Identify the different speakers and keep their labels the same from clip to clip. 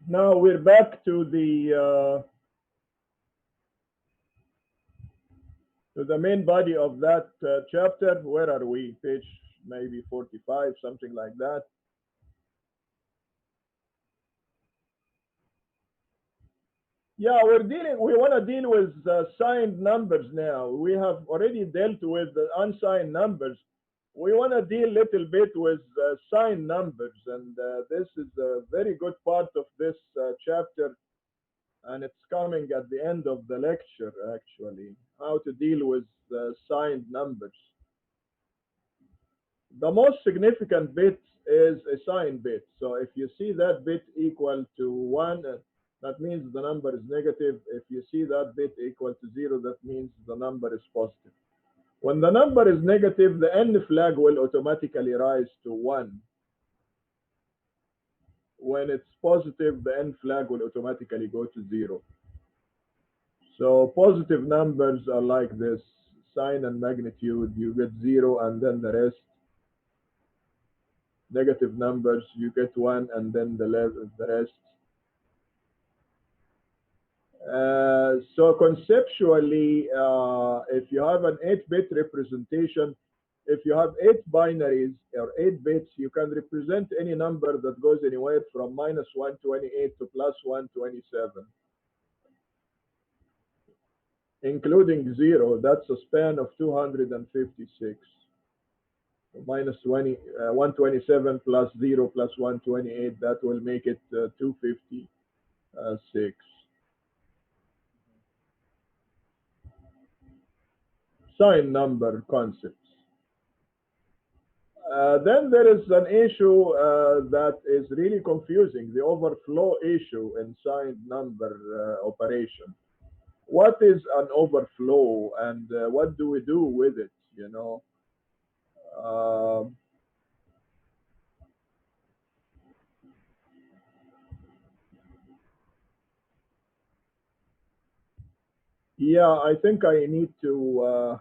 Speaker 1: Now we're back to the main body of that chapter. Where are we? Page maybe 45, something like that. Yeah, we want to deal with signed numbers now. We have already dealt with the unsigned numbers. We want to deal a little bit with signed numbers, and this is a very good part of this chapter, and it's coming at the end of the lecture, actually, how to deal with signed numbers. The most significant bit is a signed bit. So if you see that bit equal to 1, that means the number is negative. If you see that bit equal to 0, that means the number is positive. When the number is negative, the N flag will automatically rise to 1. When it's positive, the N flag will automatically go to 0. So positive numbers are like this: sign and magnitude, you get 0 and then the rest. Negative numbers, you get 1 and then the rest. So conceptually, if you have an 8-bit representation, if you have 8 binaries or 8 bits, you can represent any number that goes anywhere from -128 to +127, including 0. That's a span of 256. So minus 20, 127 plus 0 plus 128, that will make it 256. Sign number concepts. Then there is an issue that is really confusing, the overflow issue in signed number operation. What is an overflow and what do we do with it, you know? Um yeah, I think I need to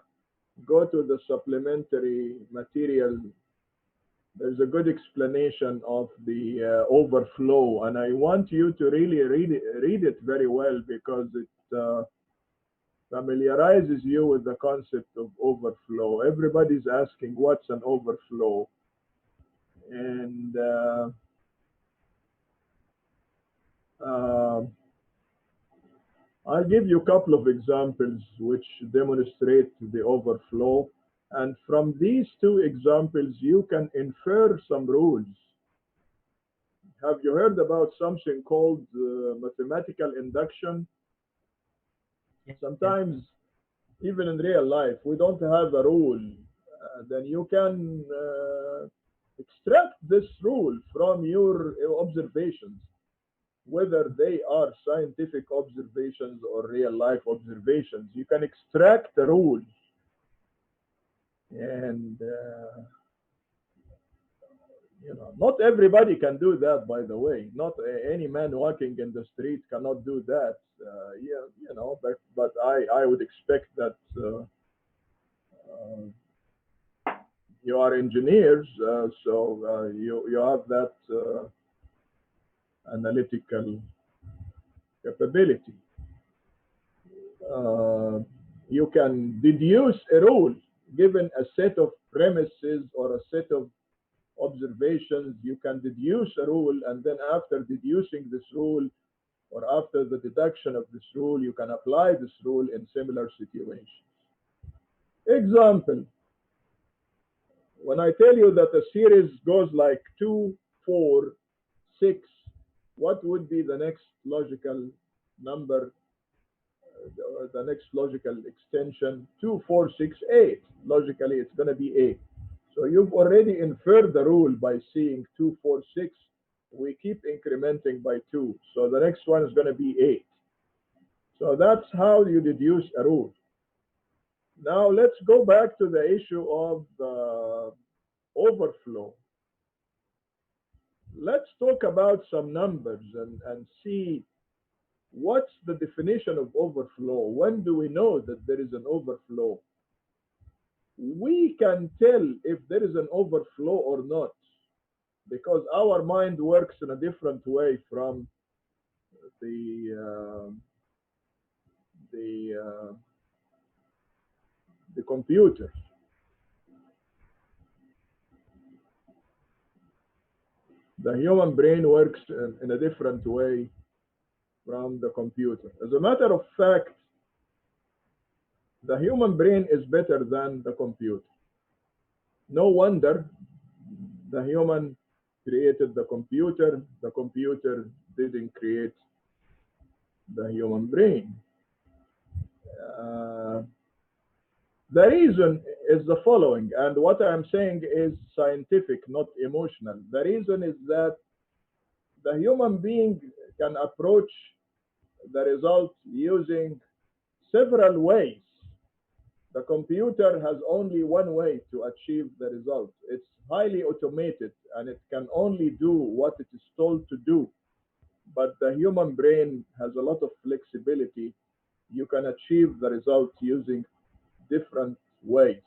Speaker 1: go to the supplementary material. There's a good explanation of the overflow, and I want you to really read it very well because it familiarizes you with the concept of overflow. Everybody's asking what's an overflow, and uh, I'll give you a couple of examples which demonstrate the overflow. And from these two examples, you can infer some rules. Have you heard about something called mathematical induction?
Speaker 2: Yeah.
Speaker 1: Sometimes, even in real life, we don't have a rule. Then you can extract this rule from your observations, whether they are scientific observations or real life observations. You can extract the rules, and not everybody can do that. By the way, not any man walking in the street cannot do that. Yeah, but I would expect that you are engineers, so you have that analytical capability. Uh, you can deduce a rule given a set of premises or a set of observations. You can deduce a rule, and then after deducing this rule or after the deduction of this rule, you can apply this rule in similar situations. Example: when I tell you that a series goes like 2, 4, 6, what would be the next logical number, the next logical extension? 2, 4, 6, 8. Logically, it's going to be 8. So you've already inferred the rule by seeing 2, 4, 6. We keep incrementing by 2. So the next one is going to be 8. So that's how you deduce a rule. Now let's go back to the issue of overflow. Let's talk about some numbers and see what's the definition of overflow. When do we know that there is an overflow? we can tell if there is an overflow or not because our mind works in a different way from the the the computer. The human brain works in a different way from the computer. As a matter of fact, the human brain is better than the computer. No wonder the human created the computer didn't create the human brain. Uh, the reason is the following, and what I'm saying is scientific, not emotional. The reason is that the human being can approach the result using several ways. The computer has only one way to achieve the result. It's highly automated and it can only do what it is told to do. But the human brain has a lot of flexibility. You can achieve the result using different ways.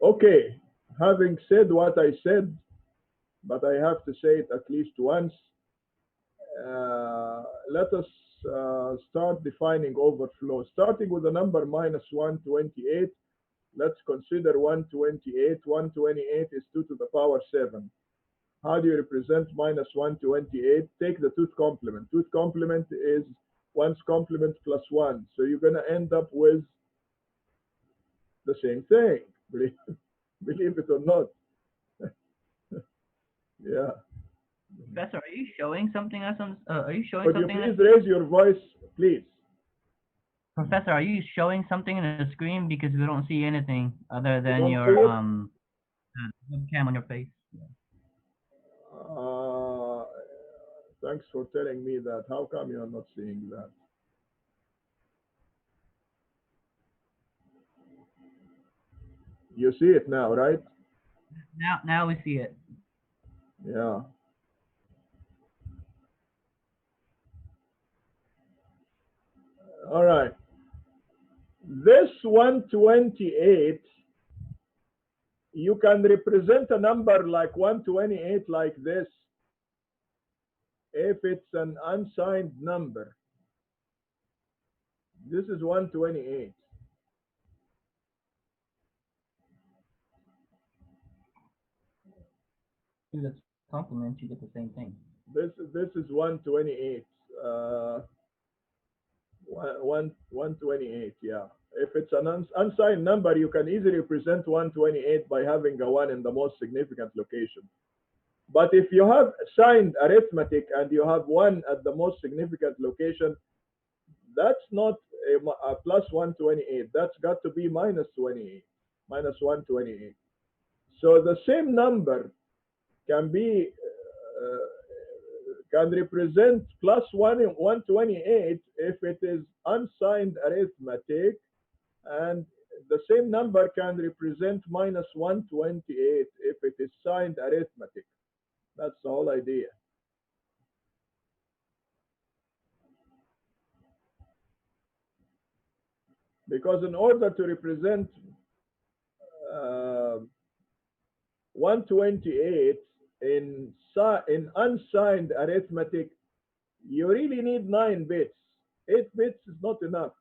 Speaker 1: Okay, having said what I said, but I have to say it at least once, let us start defining overflow. Starting with the number minus 128, let's consider 128. 128 is 2 to the power 7. How do you represent minus 128? Take the tooth complement. Tooth complement is 1's complement plus 1. So you're going to end up with the same thing. Believe it or not. Yeah.
Speaker 2: Professor, are you showing something us on? Are you showing
Speaker 1: Could you
Speaker 2: something?
Speaker 1: please raise your voice, please?
Speaker 2: Professor, are you showing something in the screen because we don't see anything other
Speaker 1: You
Speaker 2: than
Speaker 1: don't see
Speaker 2: your
Speaker 1: it?
Speaker 2: webcam on your face?
Speaker 1: Uh, thanks for telling me that. How come you are not seeing that? You see it now, right?
Speaker 2: Now we see it.
Speaker 1: Yeah. All right. This 128, you can represent a number like 128 like this if it's an unsigned number. This is 128.
Speaker 2: Do the complement, you get the same thing.
Speaker 1: This is 128. Uh, 128, yeah. If it's an unsigned number, you can easily represent 128 by having a 1 in the most significant location. But if you have signed arithmetic and you have 1 at the most significant location, that's not a plus 128. That's got to be minus 28, minus 128. So the same number can be can represent plus 128 if it is unsigned arithmetic, and the same number can represent minus 128 if it is signed arithmetic. That's the whole idea. Because in order to represent uh, 128 in unsigned arithmetic, you really need 9 bits. 8 bits is not enough.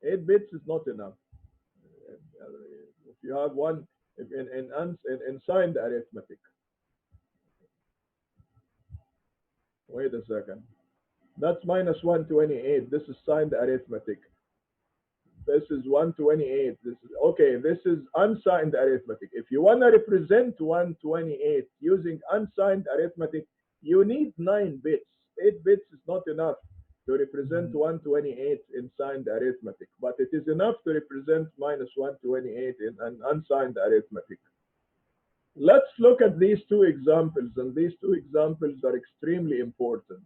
Speaker 1: 8 bits is not enough. If you have one if in signed arithmetic. Wait a second. That's minus 128. This is signed arithmetic. This is 128. This is okay. This is unsigned arithmetic. If you want to represent 128 using unsigned arithmetic, you need 9 bits. 8 bits is not enough to represent 128 in signed arithmetic, but it is enough to represent minus 128 in an unsigned arithmetic. Let's look at these two examples, and these two examples are extremely important.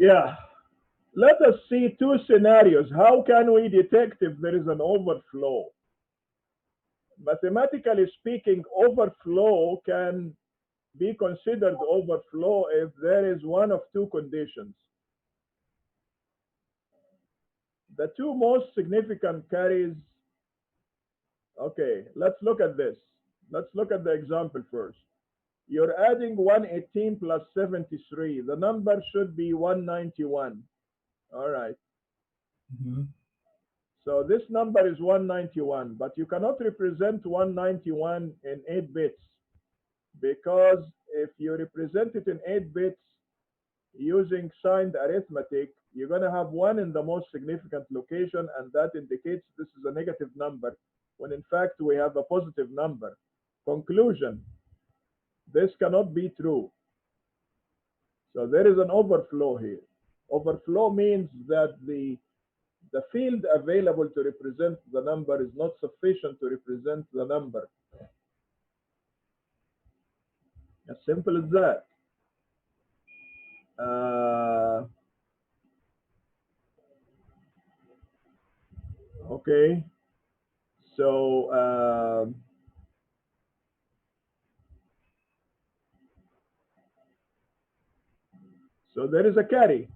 Speaker 1: Yeah. Let us see two scenarios. How can we detect if there is an overflow? Mathematically speaking, overflow can be considered overflow if there is one of two conditions. The two most significant carries, okay, let's look at this. Let's look at the example first. You're adding 118 plus 73. The number should be 191. All right.
Speaker 2: Mhm.
Speaker 1: So this number is 191, but you cannot represent 191 in 8 bits because if you represent it in 8 bits using signed arithmetic, you're going to have 1 in the most significant location, and that indicates this is a negative number, when in fact we have a positive number. Conclusion, this cannot be true. So there is an overflow here. Overflow means that the field available to represent the number is not sufficient to represent the number. As simple as that. Uh, okay, so so there is a carry.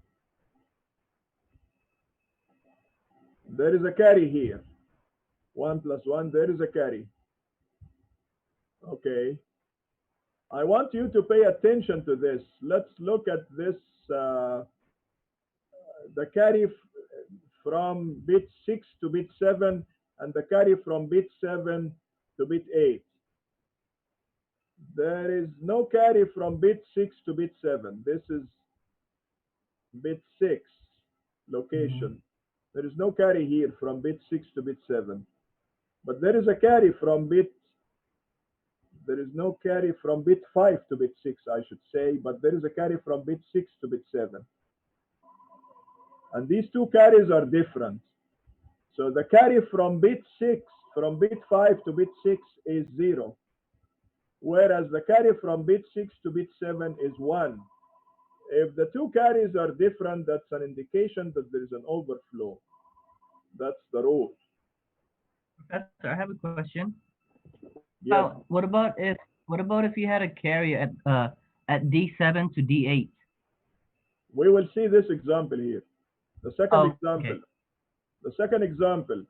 Speaker 1: There is a carry here. 1 plus 1, there is a carry. Okay. I want you to pay attention to this. Let's look at this, the carry from bit 6 to bit 7 and the carry from bit 7 to bit 8. There is no carry from bit 6 to bit 7. This is bit 6 location.
Speaker 2: Mhm.
Speaker 1: There is no carry here from bit 6 to bit 7. But there is a carry from bit, there is no carry from bit 5 to bit 6, I should say, but there is a carry from bit 6 to bit 7. And these two carries are different. So the carry from bit 6, from bit 5 to bit 6 is 0, whereas the carry from bit 6 to bit 7 is 1. If the two carries are different, that's an indication that there is an overflow. That's the rule.
Speaker 2: Professor, I have a question.
Speaker 1: Yes,
Speaker 2: What about if you had a carry at D7 to D8?
Speaker 1: we will see this example here. The second
Speaker 2: Oh,
Speaker 1: example.
Speaker 2: okay.
Speaker 1: The second example.